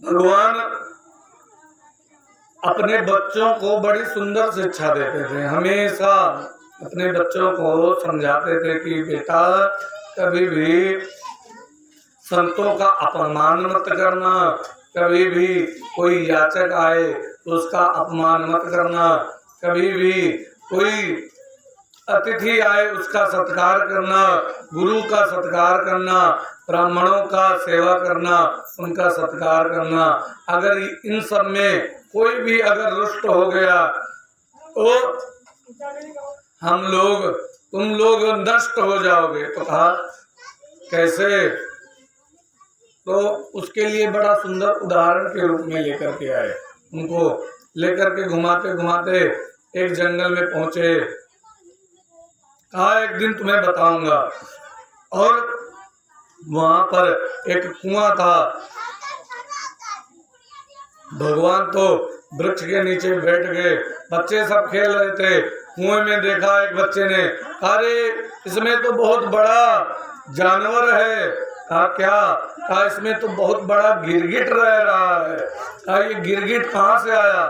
भगवान अपने बच्चों को बड़ी सुंदर शिक्षा देते थे। हमेशा अपने बच्चों को समझाते थे कि बेटा कभी भी संतों का अपमान मत करना, कभी भी कोई याचक आए तो उसका अपमान मत करना, कभी भी कोई अतिथि आए उसका सत्कार करना, गुरु का सत्कार करना, ब्राह्मणों का सेवा करना, उनका सत्कार करना। अगर इन सब में कोई भी अगर रुष्ट हो गया तो तुम लोग नष्ट हो जाओगे। तो कहा कैसे? तो उसके लिए बड़ा सुंदर उदाहरण के रूप में लेकर के आए। उनको लेकर के घुमाते घुमाते एक जंगल में पहुंचे। कहा एक दिन तुम्हें बताऊंगा। और वहां पर एक कुआं था। भगवान तो वृक्ष के नीचे बैठ गए, बच्चे सब खेल रहे थे। कुएं में देखा एक बच्चे ने, अरे इसमें तो बहुत बड़ा जानवर है। कहा क्या? कहा इसमें तो बहुत बड़ा गिरगिट रह रहा है। कहा ये गिरगिट कहाँ से आया?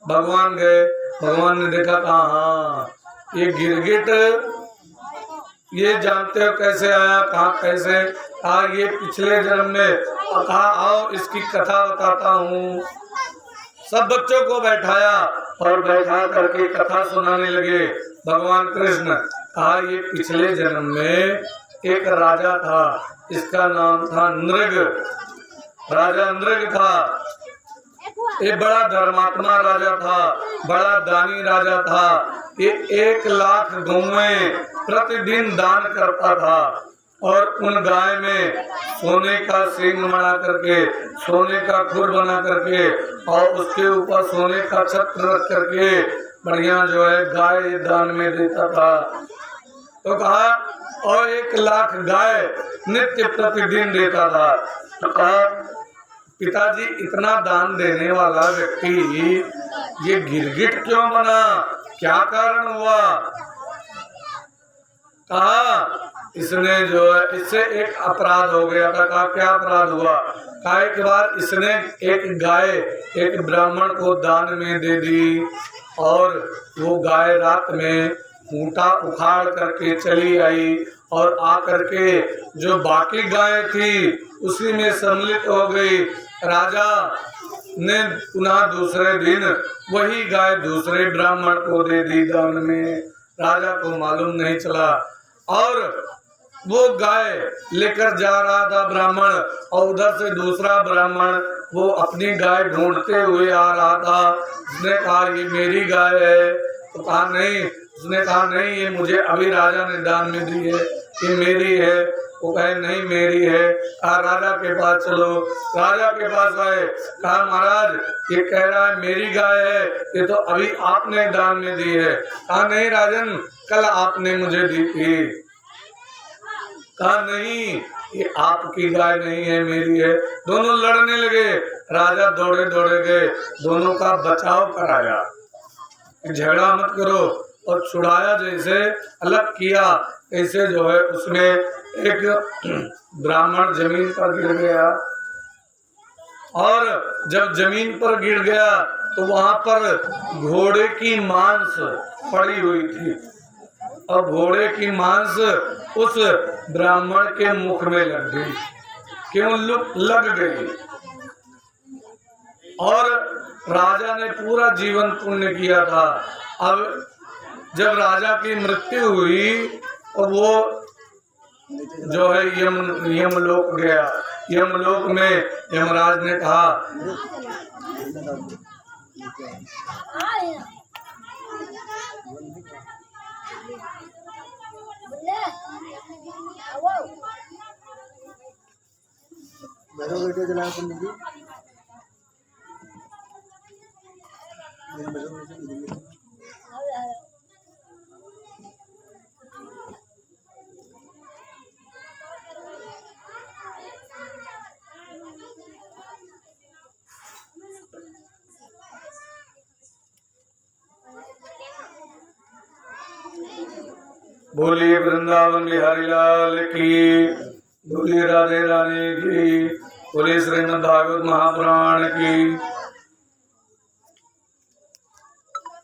भगवान गए, भगवान ने देखा, कहा हाँ ये गिरगिट, ये जानते हो कैसे आया? कहा कैसे? कहा ये पिछले जन्म में। कहा आओ इसकी कथा बताता हूँ। सब बच्चों को बैठाया और बैठा करके कथा सुनाने लगे भगवान कृष्ण। कहा ये पिछले जन्म में एक राजा था, इसका नाम था नृग। राजा नृग था। ये बड़ा धर्मात्मा राजा था, बड़ा दानी राजा था। ये 1,00,000 गौएं प्रतिदिन दान करता था और उन गाय में सोने का सींग बना करके, सोने का खुर बना करके और उसके ऊपर सोने का छत्र रख करके बढ़िया जो है गाय दान में देता था। तो कहा और 1,00,000 गाय नित्य प्रतिदिन देता था। तो कहा पिताजी इतना दान देने वाला व्यक्ति ये गिरगिट क्यों बना? क्या कारण हुआ? कहा इसने जो है इससे एक अपराध हो गया था। कहा क्या अपराध हुआ? कहा एक बार इसने एक गाय एक ब्राह्मण को दान में दे दी और वो गाय रात में खूंटा उखाड़ करके चली आई और आकर के जो बाकी गाय थी उसी में सम्मिलित हो गई। राजा ने पुनः दूसरे दिन वही गाय दूसरे ब्राह्मण को दे दी दान में। राजा को मालूम नहीं चला और वो गाय लेकर जा रहा था ब्राह्मण और उधर से दूसरा ब्राह्मण वो अपनी गाय ढूंढते हुए आ रहा था। उसने कहा ये मेरी गाय है। तो कहा नहीं, उसने कहा नहीं ये मुझे अभी राजा ने दान में दी है, ये मेरी है। वो कहे नहीं मेरी है। कहा राजा के पास चलो। राजा के पास आए, कहा महाराज ये कह रहा है मेरी गाय है, ये तो अभी आपने दान में दी है। कहा नहीं राजन कल आपने मुझे दी थी। कहा नहीं ये आपकी गाय नहीं है मेरी है। दोनों लड़ने लगे। राजा दौड़े दौड़े गए, दोनों का बचाव कराया, झगड़ा मत करो, और छुड़ाया। जैसे अलग किया ऐसे जो है उसमें एक ब्राह्मण जमीन पर गिर गया और जब जमीन पर गिर गया तो वहां पर घोड़े की मांस पड़ी हुई थी और घोड़े की मांस उस ब्राह्मण के मुख में लग गई। क्यों लग गई? और राजा ने पूरा जीवन पुण्य किया था। अब जब राजा की मृत्यु हुई तो वो जो है यमलोक गया। यमलोक में यमराज ने कहा बोलिए वृंदावन बिहारी लाल की, बोलिए राधे रानी की। बोले श्रीमद् भागवत महापुराण की।